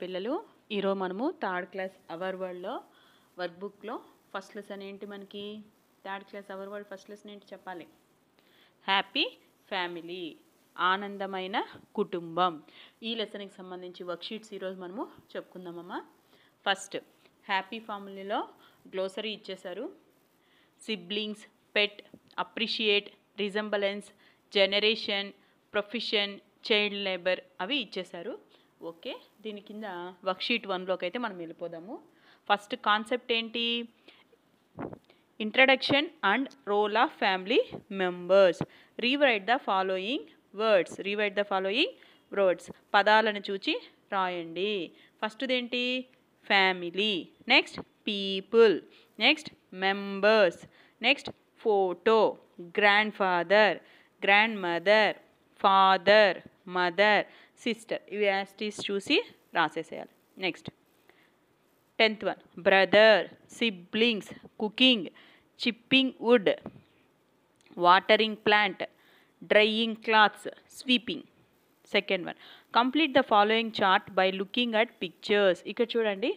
పిల్లలు ఈరోజు మనము థర్డ్ క్లాస్ అవర్ వరల్డ్లో వర్క్ బుక్లో ఫస్ట్ లెసన్ ఏంటి? మనకి third class our world first lesson ఏంటి చెప్పాలి? హ్యాపీ ఫ్యామిలీ, ఆనందమైన కుటుంబం. ఈ లెసన్కి సంబంధించి వర్క్షీట్స్ ఈరోజు మనము చెప్పుకుందామమ్మా. ఫస్ట్ హ్యాపీ ఫ్యామిలీలో గ్లోసరీ ఇచ్చేశారు. Siblings, pet, appreciate, resemblance, generation, profession, child labour అవి ఇచ్చేశారు. ఓకే, దీని కింద వర్క్షీట్ 1లోకి అయితే మనం వెళ్ళిపోదాము. ఫస్ట్ కాన్సెప్ట్ ఏంటి? Introduction and role of family members. Rewrite the following words. పదాలను చూచి రాయండి. ఫస్ట్ది ఏంటి? Family. Next people. Next members. Next photo. Grand father, grand mother, father, mother, sister. ఇవి యాస్టీస్ చూసి రాసేసేయాలి. Next 10th one, brother, siblings, cooking, chipping wood, watering plant, drying clothes, sweeping. Second one, complete the following chart by looking at pictures. ఇక్కడ చూడండి,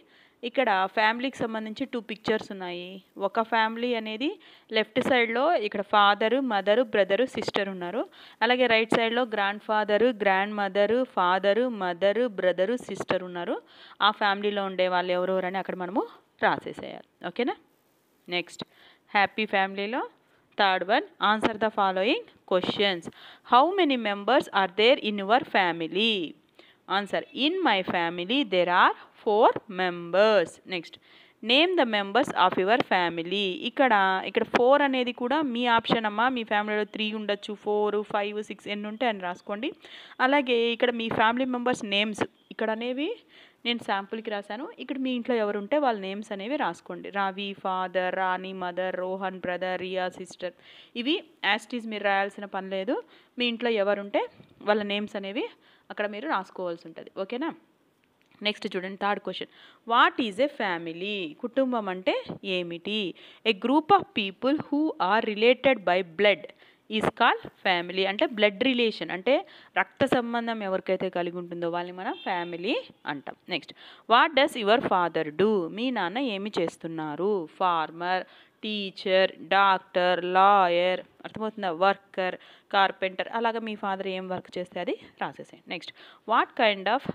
ఇక్కడ ఫ్యామిలీకి సంబంధించి 2 pictures ఉన్నాయి. ఒక ఫ్యామిలీ అనేది లెఫ్ట్ సైడ్లో ఇక్కడ ఫాదరు, మదరు, బ్రదరు, సిస్టర్ ఉన్నారు. అలాగే రైట్ సైడ్లో grand father, grand mother, father, mother, brother, sister ఉన్నారు. ఆ ఫ్యామిలీలో ఉండే వాళ్ళు ఎవరెవరని అక్కడ మనము రాసేసేయాలి. ఓకేనా? నెక్స్ట్ హ్యాపీ ఫ్యామిలీలో third one, answer the following questions. How many members are there in your family? Answer, in my family there are 4 members. Next name the members of your family. ఇక్కడ 4 అనేది కూడా మీ ఆప్షన్ అమ్మా. మీ ఫ్యామిలీలో 3 ఉండొచ్చు, 4, 5, 6 ఎన్ని ఉంటే అని రాసుకోండి. అలాగే ఇక్కడ మీ ఫ్యామిలీ మెంబర్స్ నేమ్స్ ఇక్కడ అనేవి నేను శాంపుల్కి రాశాను. ఇక్కడ మీ ఇంట్లో ఎవరు ఉంటే వాళ్ళ నేమ్స్ అనేవి రాసుకోండి. Ravi father, Rani mother, Rohan brother, Riya sister. ఇవి యాస్టీస్ మీరు రాయాల్సిన పని లేదు. మీ ఇంట్లో ఎవరుంటే వాళ్ళ నేమ్స్ అనేవి అక్కడ మీరు రాసుకోవాల్సి ఉంటుంది. ఓకేనా? నెక్స్ట్ చూడండి, third question. What is a family? కుటుంబం అంటే ఏమిటి? A group of people who are related by blood is called family. అంటే బ్లడ్ రిలేషన్ అంటే రక్త సంబంధం ఎవరికైతే కలిగి ఉంటుందో వాళ్ళని మనం ఫ్యామిలీ అంటాం. Next, what does your father do? మీ నాన్న ఏమి చేస్తున్నారు? Farmer, teacher, doctor, lawyer. అర్థమవుతుందా? Worker, carpenter. అలాగా మీ ఫాదర్ ఏం వర్క్ చేస్తే అది రాసేసేయండి. Next, what kind of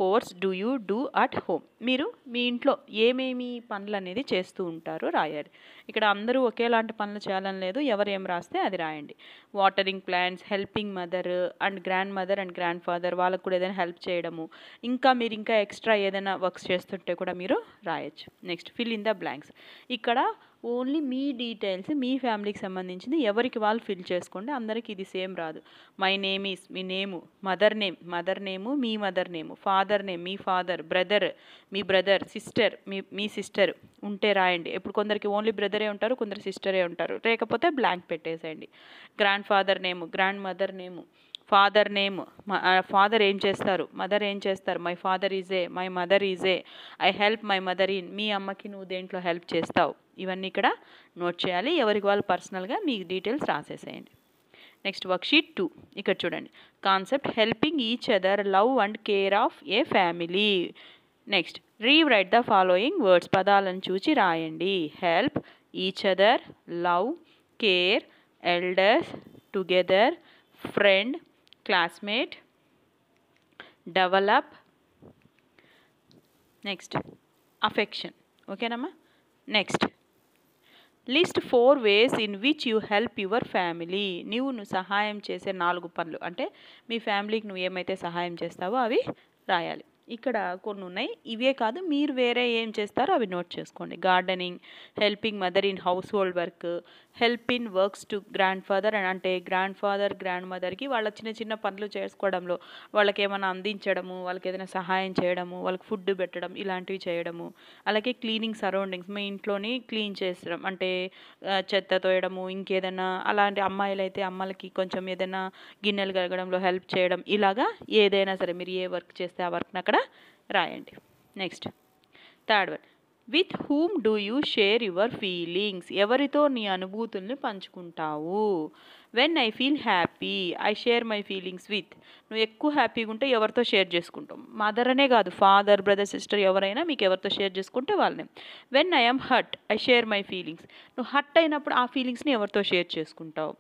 chores do you do at home? మీరు మీ ఇంట్లో ఏమేమి పనులు అనేది చేస్తూ ఉంటారో రాయాలి. ఇక్కడ అందరూ ఒకేలాంటి పనులు చేయాలని లేదు, ఎవరు ఏం రాస్తే అది రాయండి. Watering plants, helping mother and grand father వాళ్ళకు కూడా ఏదైనా హెల్ప్ చేయడము. మీరు ఇంకా ఎక్స్ట్రా ఏదైనా వర్క్స్ చేస్తుంటే కూడా మీరు రాయొచ్చు. Next, fill in the blanks. ఇక్కడ ఓన్లీ మీ డీటెయిల్స్ మీ ఫ్యామిలీకి సంబంధించింది ఎవరికి వాళ్ళు ఫిల్ చేసుకోండి. అందరికీ ఇది సేమ్ రాదు. My name is me name, mother name me mother name, father name me father, brother me brother, sister me sister ఉంటే రాయండి. ఇప్పుడు కొందరికి ఓన్లీ బ్రదరే ఉంటారు, కొందరు సిస్టరే ఉంటారు. లేకపోతే బ్లాంక్ పెట్టేసేయండి. Grand father name, grand mother name, father name, father ఏం చేస్తారు, మదర్ ఏం చేస్తారు, మై ఫాదర్ ఈజే, మై మదర్ ఈజే, I help my mother in. మీ అమ్మకి నువ్వు దేంట్లో హెల్ప్ చేస్తావు. ఇవన్నీ ఇక్కడ నోట్ చేయాలి. ఎవరికి వాళ్ళు పర్సనల్గా మీ డీటెయిల్స్ రాసేసేయండి. Next worksheet 2. ఇక్కడ చూడండి, concept helping each other, love and care of a family. Next, rewrite the following words. పదాలను చూచి రాయండి. Help, each other, love, care, elders, together, friend, classmate, develop. Next, affection. ఓకేనమ్మా? Next, list 4 ways in which you help your family. నువ్వు సహాయం చేసే 4 పనులు అంటే మీ ఫ్యామిలీకి నువ్వు ఏమైతే సహాయం చేస్తావో అవి రాయాలి. ఇక్కడ కొన్ని ఉన్నాయి, ఇవే కాదు మీరు వేరే ఏం చేస్తారో అవి నోట్ చేసుకోండి. Gardening, helping mother in house hold work, help in works to grand father అంటే గ్రాండ్ ఫాదర్ గ్రాండ్ మదర్కి వాళ్ళ చిన్న చిన్న పనులు చేసుకోవడంలో వాళ్ళకి ఏమైనా అందించడము, వాళ్ళకి ఏదైనా సహాయం చేయడము, వాళ్ళకి ఫుడ్ పెట్టడం, ఇలాంటివి చేయడము. అలాగే క్లీనింగ్ సరౌండింగ్స్, మీ ఇంట్లోని క్లీన్ చేసడం అంటే చెత్త తోయడము, ఇంకేదైనా అలాంటి అమ్మాయిలు అయితే అమ్మలకి కొంచెం ఏదైనా గిన్నెలు కడగడంలో హెల్ప్ చేయడం. ఇలాగా ఏదైనా సరే మీరు ఏ వర్క్ చేస్తే ఆ వర్క్ని అక్కడ రాయండి. Next third one, with whom do you share your feelings? ఎవరితో నీ అనుభూతుల్ని పంచుకుంటావు? When I feel happy happy, I share my feelings with. నువ్వు ఎక్కువ హ్యాపీగా ఉంటే ఎవరితో షేర్ చేసుకుంటావు? మదర్ అనే కాదు, ఫాదర్, బ్రదర్, సిస్టర్ ఎవరైనా మీకు ఎవరితో షేర్ చేసుకుంటే వాళ్ళని. When I'm hurt I share my feelings. నువ్వు హర్ట్ అయినప్పుడు ఆ ఫీలింగ్స్ని ఎవరితో షేర్ చేసుకుంటావు?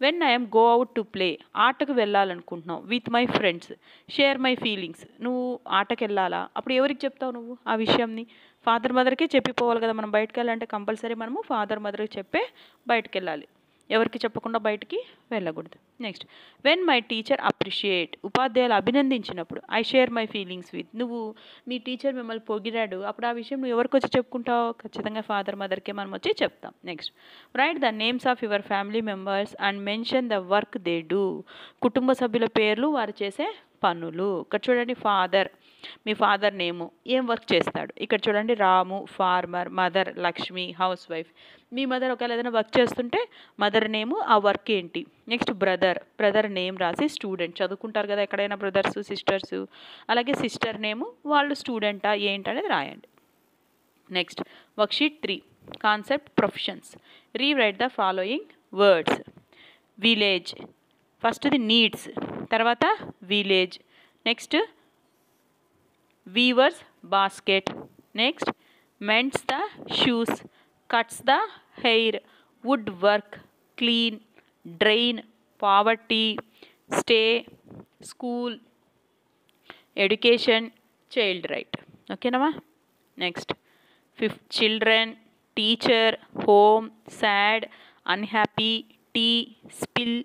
When I'm go out to play, ఆటకు వెళ్ళాలనుకుంటున్నావు, with my friends, share my feelings. నువ్వు ఆటకు వెళ్ళాలా, అప్పుడు ఎవరికి చెప్తావు నువ్వు ఆ విషయంని? ఫాదర్ మదర్కే చెప్పిపోవాలి కదా. మనం బయటకు వెళ్ళాలంటే కంపల్సరీ మనము ఫాదర్ మదర్కి చెప్పే బయటకు వెళ్ళాలి, ఎవరికి చెప్పకుండా బయటికి వెళ్ళకూడదు. Next, when my teacher appreciate, ఉపాధ్యాయులు అభినందించినప్పుడు, I share my feelings with. నువ్వు మీ టీచర్ మిమ్మల్ని పొగిడాడు, అప్పుడు ఆ విషయం నువ్వు ఎవరికి వచ్చి చెప్పుకుంటావు? ఖచ్చితంగా ఫాదర్ మదర్కే మనం వచ్చి చెప్తాం. Next, write the names of your family members and mention the work they do. కుటుంబ సభ్యుల పేర్లు, వారు చేసే పనులు. ఇక్కడ చూడండి, ఫాదర్, మీ ఫాదర్ నేము, ఏం వర్క్ చేస్తాడు? ఇక్కడ చూడండి, Ramu farmer, mother Lakshmi house wife. మీ మదర్ ఒకవేళ ఏదైనా వర్క్ చేస్తుంటే మదర్ నేము, ఆ వర్క్ ఏంటి? నెక్స్ట్, బ్రదర్ నేమ్ రాసి స్టూడెంట్, చదువుకుంటారు కదా ఎక్కడైనా బ్రదర్స్ సిస్టర్స్, అలాగే సిస్టర్ నేము, వాళ్ళు స్టూడెంటా ఏంటనేది రాయండి. Next, worksheet 3, concept professions. Rewrite the following words. Village, ఫస్ట్ది నీడ్స్, తర్వాత village. Next, weavers basket. Next, mends the shoes, cuts the hair, wood work, clean, drain, poverty, stay, school, education, child right. ఓకేనమ్మా. Next, 5 children, teacher, home, sad, unhappy, tea, spill,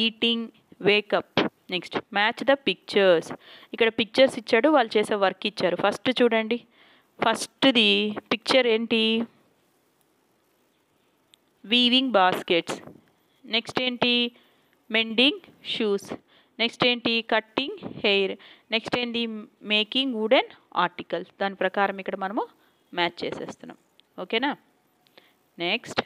eating, wake up. Next, match the pictures. ఇక్కడ pictures ఇచ్చాడు, వాళ్ళు చేసే work ఇచ్చారు. First చూడండి, ఫస్ట్ది picture ఏంటి? Weaving baskets. Next ఏంటి? Mending shoes. నెక్స్ట్ ఏంటి? Cutting hair. నెక్స్ట్ ఏంటి? Making wooden articles. దాని ప్రకారం ఇక్కడ మనము మ్యాచ్ చేసేస్తున్నాం. ఓకేనా. Next,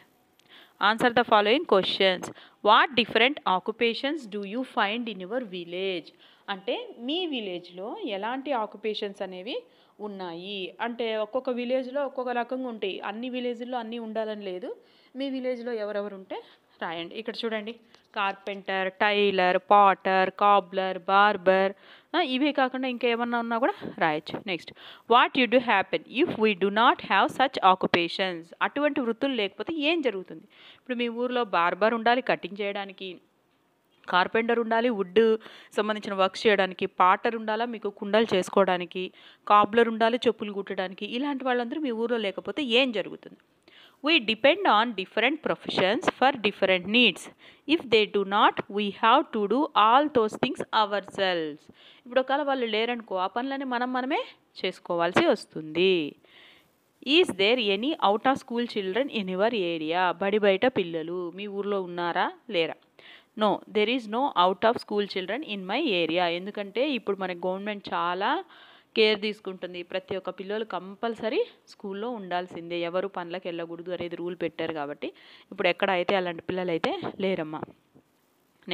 answer the following questions. What different occupations do you find in your village? అంటే మీ విలేజ్లో ఎలాంటి ఆక్యుపేషన్స్ అనేవి ఉన్నాయి అంటే ఒక్కొక్క విలేజ్లో ఒక్కొక్క రకంగా ఉంటాయి. అన్ని విలేజ్లో అన్నీ ఉండాలని లేదు. మీ విలేజ్లో ఎవరెవరు ఉంటే రాయండి. ఇక్కడ చూడండి, carpenter, tailor, potter, cobbler, barber, ఇవే కాకుండా ఇంకేమన్నా ఉన్నా కూడా రాయొచ్చు. Next, what you'd happen if we do not have such occupations? అటువంటి వృత్తులు లేకపోతే ఏం జరుగుతుంది? ఇప్పుడు మీ ఊర్లో బార్బర్ ఉండాలి కటింగ్ చేయడానికి, కార్పెంటర్ ఉండాలి వుడ్ సంబంధించిన వర్క్స్ చేయడానికి, పాటర్ ఉండాలా మీకు కుండలు చేసుకోవడానికి, కాబ్లర్ ఉండాలి చెప్పులు కుట్టడానికి. ఇలాంటి వాళ్ళందరూ మీ ఊర్లో లేకపోతే ఏం జరుగుతుంది? We depend on different professions for different needs. If they do not, we have to do all those things ourselves. ఇప్పుడు ఒకవేళ వాళ్ళు లేరనుకో, ఆ పనులని మనమే చేసుకోవాల్సి వస్తుంది. Is there any out of school children in your area? బడి బయట పిల్లలు మీ ఊర్లో ఉన్నారా లేరా? No, there is no out of school children in my area. ఎందుకంటే ఇప్పుడు మన గవర్నమెంట్ చాలా కేర్ తీసుకుంటుంది. ప్రతి ఒక్క పిల్లలు కంపల్సరీ స్కూల్లో ఉండాల్సిందే, ఎవరు పనులకు వెళ్ళకూడదు అనేది రూల్ పెట్టారు. కాబట్టి ఇప్పుడు ఎక్కడ అయితే అలాంటి పిల్లలు అయితే లేరమ్మా.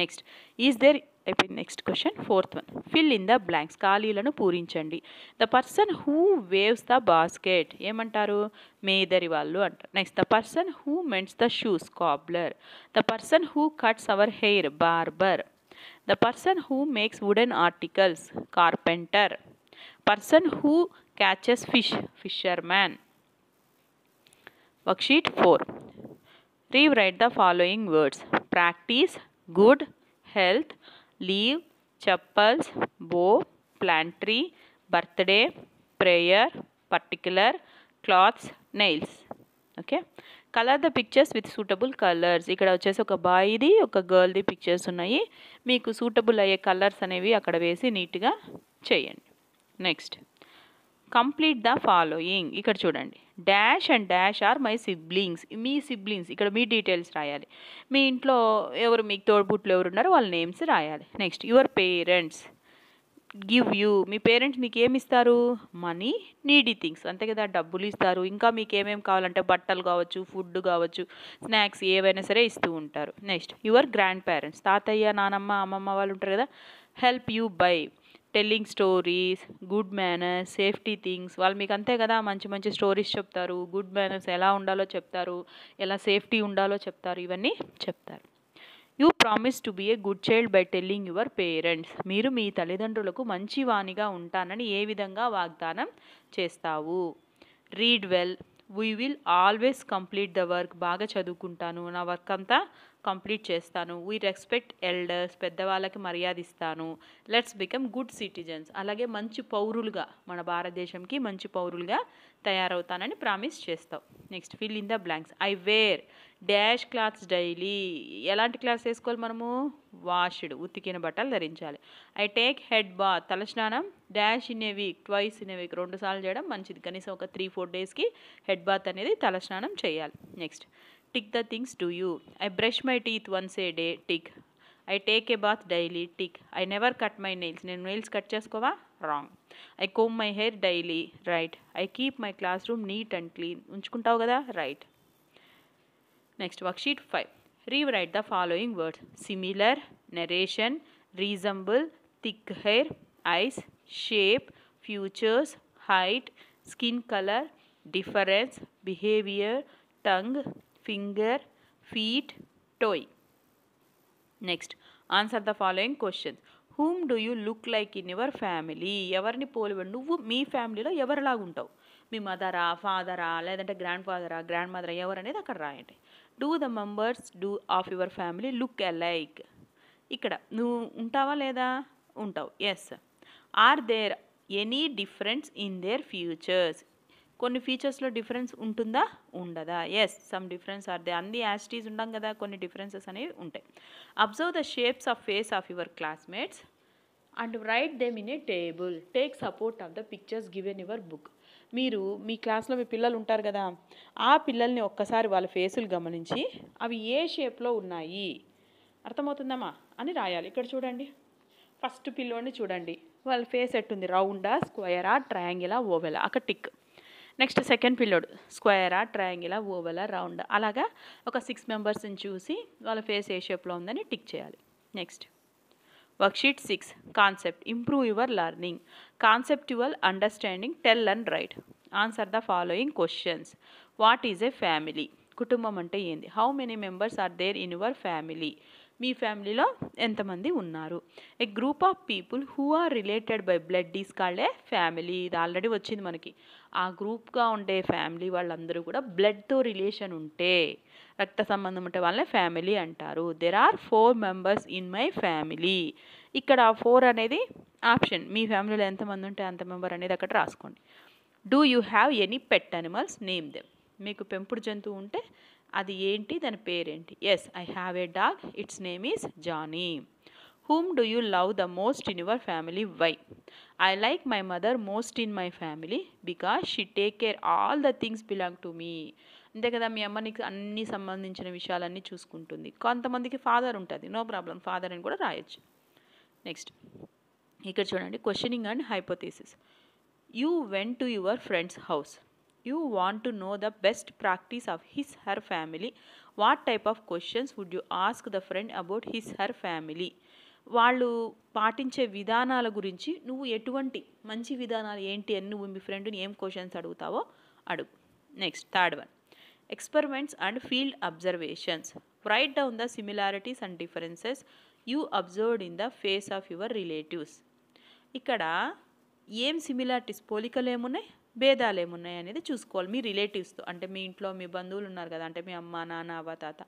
నెక్స్ట్, ఈజ్ దేర్ అయిపోయింది. Next question, 4th one, fill in the blanks. ఖాళీలను పూరించండి. The person who weaves the basket ఏమంటారు? మేదరి వాళ్ళు అంటారు. Next, the person who mends the shoes, cobbler. The person who cuts our hair, barber. The person who makes wooden articles, carpenter. Person who catches fish, fisherman. Worksheet 4. Rewrite the following words. Practice, good, health, leave, chappals, bow, plant tree, birthday, prayer, particular, cloths, nails. Okay. Colour the pictures with suitable colours. ఇక్కడ వచ్చేసి ఒక బాయ్ది ఒక గర్ల్ది pictures ఉన్నాయి. మీకు suitable అయ్యే colours అనేవి అక్కడ వేసి నీట్గా చేయండి. Next, complete the following. ఇక్కడ చూడండి, dash and dash are my siblings. మీ సిబ్లింగ్స్, ఇక్కడ మీ డీటెయిల్స్ రాయాలి. మీ ఇంట్లో ఎవరు మీకు తోడుపుట్లు ఎవరు ఉన్నారో వాళ్ళ నేమ్స్ రాయాలి. Next, your parents give you. Me parents మీకు ఏమి ఇస్తారు? మనీ, నీడీ థింగ్స్, అంతే కదా, డబ్బులు ఇస్తారు. ఇంకా మీకు ఏమేమి కావాలంటే బట్టలు కావచ్చు, ఫుడ్ కావచ్చు, స్నాక్స్ ఏవైనా సరే ఇస్తూ ఉంటారు. నెక్స్ట్, యువర్ గ్రాండ్ పేరెంట్స్, తాతయ్య, నానమ్మ, అమ్మమ్మ వాళ్ళు ఉంటారు కదా, help you by telling stories, good manners, safety things. వాళ్ళు మీకు అంతే కదా, మంచి మంచి స్టోరీస్ చెప్తారు, గుడ్ మేనర్స్ ఎలా ఉండాలో చెప్తారు, ఎలా సేఫ్టీ ఉండాలో చెప్తారు, ఇవన్నీ చెప్తారు. You promise to be a good child by telling your parents. మీరు మీ తల్లిదండ్రులకు మంచి వానిగా ఉంటానని ఏ విధంగా వాగ్దానం చేస్తావు? Read well. We will always complete the work. బాగా చదువుకుంటాను, నా వర్క్ అంతా కంప్లీట్ చేస్తాను. We respect elders. పెద్దవాళ్ళకి మర్యాద ఇస్తాను. Let's become good citizens. అలాగే మంచి పౌరులుగా, మన భారతదేశంకి మంచి పౌరులుగా తయారవుతానని ప్రామిస్ చేస్తావు. Next fill in the blanks. I wear dash clothes daily. ఎలాంటి క్లాత్స్ వేసుకోవాలి మనము? వాష్డ్, ఉతికిన బట్టలు ధరించాలి. I take head bath. తలస్నానం dash in a week, twice in a week, 2 సార్లు చేయడం మంచిది. కనీసం ఒక 3-4 డేస్కి హెడ్ బాత్ అనేది తలస్నానం చేయాలి. Next tick the things do you. I brush my teeth once a day, tick. I take a bath daily, tick. I never cut my nails. నేను నెయిల్స్ కట్ చేసుకోవా? Wrong. I comb my hair daily, right. I keep my classroom neat and clean. ఉంచుకుంటావు కదా? Right. Next worksheet 5. Rewrite the following words: similar, narration, reasonable, thick hair, eyes, shape, features, height, skin colour, difference, behaviour, tongue, finger, feet, toy. Next answer the following questions. Whom do you look like in your family. ఎవరిని పోలివడు నువ్వు మీ ఫ్యామిలీలో ఎవరిలాగా ఉంటావు? మీ మదరా, ఫాదరా, లేదంటే grand ఫాదరా, grand మదరా, ఎవరు అనేది అక్కడ రాయండి. Do the members do of your family look alike. ఇక్కడ నువ్వు ఉంటావా లేదా? ఉంటావు. Yes. Are there any difference in their features. కొన్ని ఫీచర్స్లో డిఫరెన్స్ ఉంటుందా? ఉండదా? Yes, some difference are they. అన్ని యాస్టీస్ ఉండం కదా, కొన్ని డిఫరెన్సెస్ అనేవి ఉంటాయి. Observe the shapes of face of your classmates and write them in a table. Take support of the pictures given your book. మీరు మీ క్లాస్లో మీ పిల్లలు ఉంటారు కదా, ఆ పిల్లల్ని ఒక్కసారి వాళ్ళ ఫేసులు గమనించి అవి ఏ షేప్లో ఉన్నాయి అర్థమవుతుందమ్మా అని రాయాలి. ఇక్కడ చూడండి, ఫస్ట్ పిల్లోని చూడండి, వాళ్ళ ఫేస్ ఎట్టుంది? రౌండా, స్క్వేరా, ట్రయాంగిలా, ఓవెలా? అక్కడ టిక్. నెక్స్ట్ సెకండ్ పిల్లోడు స్క్వేరా, ట్రయాంగిలా, ఓవెలా, రౌండా? అలాగా ఒక 6 మెంబర్స్ని చూసి వాళ్ళ ఫేస్ ఏ షేప్లో ఉందని టిక్ చేయాలి. Next worksheet 6. Concept. Improve your learning. Conceptual understanding. Tell and write. Answer the following questions. What is a family? కుటుంబం అంటే ఏంది? How many members are there in your family? మీ ఫ్యామిలీలో ఎంతమంది ఉన్నారు? A group of people who are related by blood is called a family. ఇది already వచ్చింది మనకి. ఆ గ్రూప్గా ఉండే ఫ్యామిలీ వాళ్ళందరూ కూడా బ్లడ్తో రిలేషన్ ఉంటే, రక్త సంబంధం ఉంటే వాళ్ళని ఫ్యామిలీ అంటారు. There are 4 members in my family. ఇక్కడ 4 అనేది ఆప్షన్. మీ ఫ్యామిలీలో ఎంతమంది ఉంటే అంత మెంబర్ అనేది అక్కడ రాసుకోండి. Do you have any pet animals? Name them. మీకు పెంపుడు జంతువు ఉంటే అది ఏంటి, దాని పేరేంటి? Yes, I have a dog, its name is Johnny. Whom do you love the most in your family? Why? I like my mother most in my family because she take care all the things belong to me. అంతే కదా, మీ అమ్మ నీకు అన్ని సంబంధించిన విషయాలన్నీ చూసుకుంటుంది. కొంతమందికి father ఉంటుంది, నో ప్రాబ్లం, ఫాదర్ అని కూడా రాయొచ్చు. నెక్స్ట్ ఇక్కడ చూడండి, questioning and hypothesis. You went to your friends house. You want to know the best practice of his her family. What type of questions would you ask the friend about his her family? వాళ్ళు పాటించే విధానాల గురించి నువ్వు ఎటువంటి మంచి విధానాలు ఏంటి అని నువ్వు మీ ఫ్రెండ్ని ఏం క్వశ్చన్స్ అడుగుతావో అడుగు. Next third one, experiments and field observations. Right down the similarities and differences you observed in the face of your relatives. ఇక్కడ ఏం సిమిలారిటీస్, పోలికలు ఏమున్నాయి, భేదాలు ఏమున్నాయి అనేది చూసుకోవాలి మీ రిలేటివ్స్తో. అంటే మీ ఇంట్లో మీ బంధువులు ఉన్నారు కదా, అంటే మీ అమ్మ, నాన్న, అవ్వ, తాత,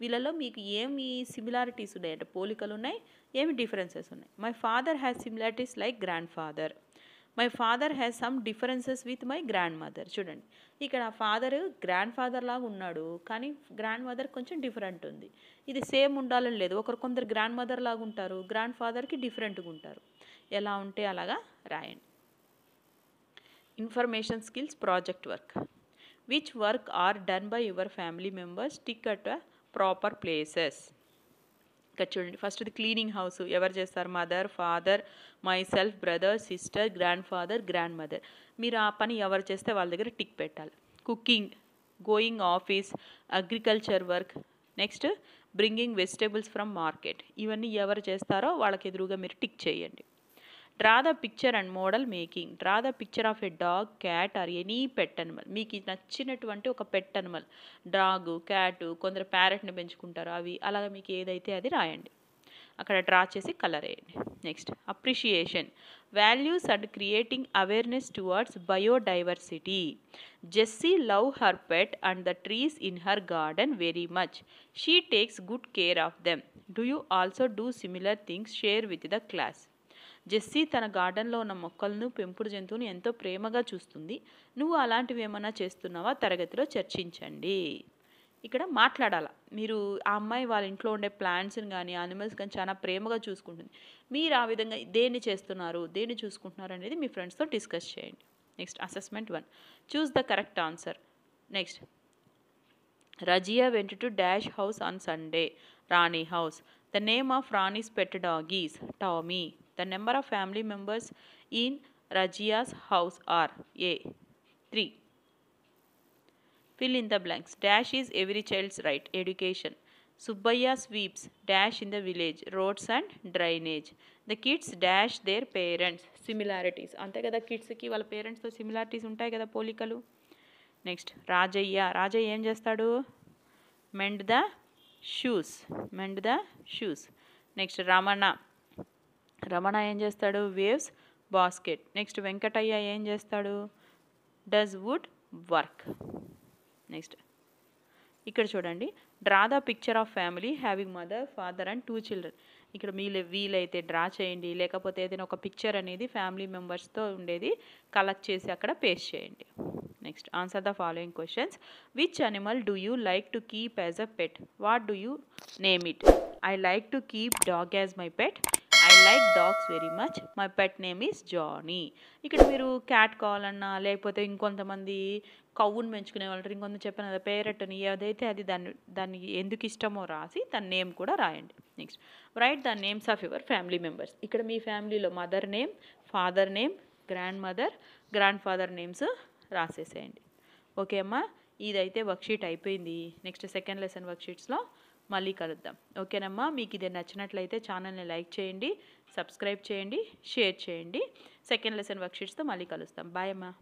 వీళ్ళలో మీకు ఏమి సిమిలారిటీస్ ఉన్నాయి, అంటే పోలికలు ఉన్నాయి, ఏమి డిఫరెన్సెస్ ఉన్నాయి. My father has similarities like grand father. My father has some differences with my grand mother. చూడండి, ఇక్కడ ఫాదర్ గ్రాండ్ ఫాదర్ లాగా ఉన్నాడు, కానీ గ్రాండ్ మదర్ కొంచెం డిఫరెంట్ ఉంది. ఇది సేమ్ ఉండాలని లేదు, కొందరు గ్రాండ్ మదర్ లాగా ఉంటారు, గ్రాండ్ ఫాదర్కి డిఫరెంట్గా ఉంటారు. ఎలా ఉంటే అలాగా రాయండి. Information skills project work. Which work or done by your family members? Tick at proper places. ఇక్కడ చూడండి, ఫస్ట్ది క్లీనింగ్ హౌస్ ఎవరు చేస్తారు? Mother, father, my self, brother, sister, grand father, grand mother. మీరు ఆ పని ఎవరు చేస్తే వాళ్ళ దగ్గర టిక్ పెట్టాలి. Cooking, going office, agriculture work. Next bringing vegetables from market. ఇవన్నీ ఎవరు చేస్తారో వాళ్ళకి ఎదురుగా మీరు టిక్ చేయండి. Draw the picture and model making. Draw the picture of a dog, cat or any pet animal. మీకు నచ్చినటువంటి ఒక పెట్ అనిమల్, డాగు, క్యాటు, కొందరు ప్యారెట్ని పెంచుకుంటారు, అవి అలాగా మీకు ఏదైతే అది రాయండి. అక్కడ డ్రా చేసి కలర్ వేయండి. Next appreciation. Values and creating awareness towards biodiversity. Jessie love her pet and the trees in her garden very much. She takes good care of them. Do you also do similar things? Share with the class. Jessie తన గార్డెన్లో ఉన్న మొక్కలను, పెంపుడు జంతువుని ఎంతో ప్రేమగా చూస్తుంది. నువ్వు అలాంటివి ఏమైనా చేస్తున్నావా? తరగతిలో చర్చించండి. ఇక్కడ మాట్లాడాలా. మీరు ఆ అమ్మాయి వాళ్ళ ఇంట్లో ఉండే ప్లాంట్స్ని కానీ యానిమల్స్ కానీ చాలా ప్రేమగా చూసుకుంటుంది. మీరు ఆ విధంగా దేన్ని చేస్తున్నారు, దేన్ని చూసుకుంటున్నారు అనేది మీ ఫ్రెండ్స్తో డిస్కస్ చేయండి. Next assessment 1. Choose the correct answer. Next Razia went to dash house on Sunday. Rani house. The name of Rani's pet dog is Tommy. The number of family members in Razia's house are a 3. Fill in the blanks. Dash is every child's right. Education. Subbaiya sweeps dash in the village, roads and drainage. The kids dash their parents. Similarities. అంతే కదా, కిడ్స్కి వాళ్ళ పేరెంట్స్తో similarities ఉంటాయి కదా, పోలికలు. Next Rajaiah ఏం చేస్తాడు? Mend the shoes. Next Ramana ఏం చేస్తాడు? Waves basket. నెక్స్ట్ వెంకటయ్య ఏం చేస్తాడు? Does wood work. నెక్స్ట్ ఇక్కడ చూడండి, draw the picture of family having mother, father and 2 children. ఇక్కడ వీలైతే డ్రా చేయండి, లేకపోతే ఏదైనా ఒక పిక్చర్ అనేది ఫ్యామిలీ మెంబర్స్తో ఉండేది కలెక్ట్ చేసి అక్కడ పేస్ట్ చేయండి. Next answer the following questions. Which animal do you like to keep as a pet? What do you name it? I like to keep dog as my pet. I like dogs very much. My pet name is Johnny. ఇక్కడ మీరు cat కావాలన్నా, లేకపోతే ఇంకొంతమంది కవ్వును పెంచుకునే వాళ్ళు, ఇంకొంత చెప్పిన కదా పేరెట్ని, ఏదైతే అది దాన్ని ఎందుకు ఇష్టమో రాసి తన నేమ్ కూడా రాయండి. Next write the names of your family members. ఇక్కడ మీ ఫ్యామిలీలో mother name, father name, grand mother, grand father names రాసేసేయండి. ఓకే అమ్మా, ఇదైతే వర్క్షీట్ అయిపోయింది. నెక్స్ట్ సెకండ్ లెసన్ వర్క్షీట్స్లో మళ్ళీ కలుద్దాం. ఓకేనమ్మా, మీకు ఇది నచ్చినట్లయితే ఛానల్ని లైక్ చేయండి, సబ్స్క్రైబ్ చేయండి, షేర్ చేయండి. సెకండ్ లెసన్ వర్క్షీట్స్తో మళ్ళీ కలుస్తాం. బాయ్ అమ్మా.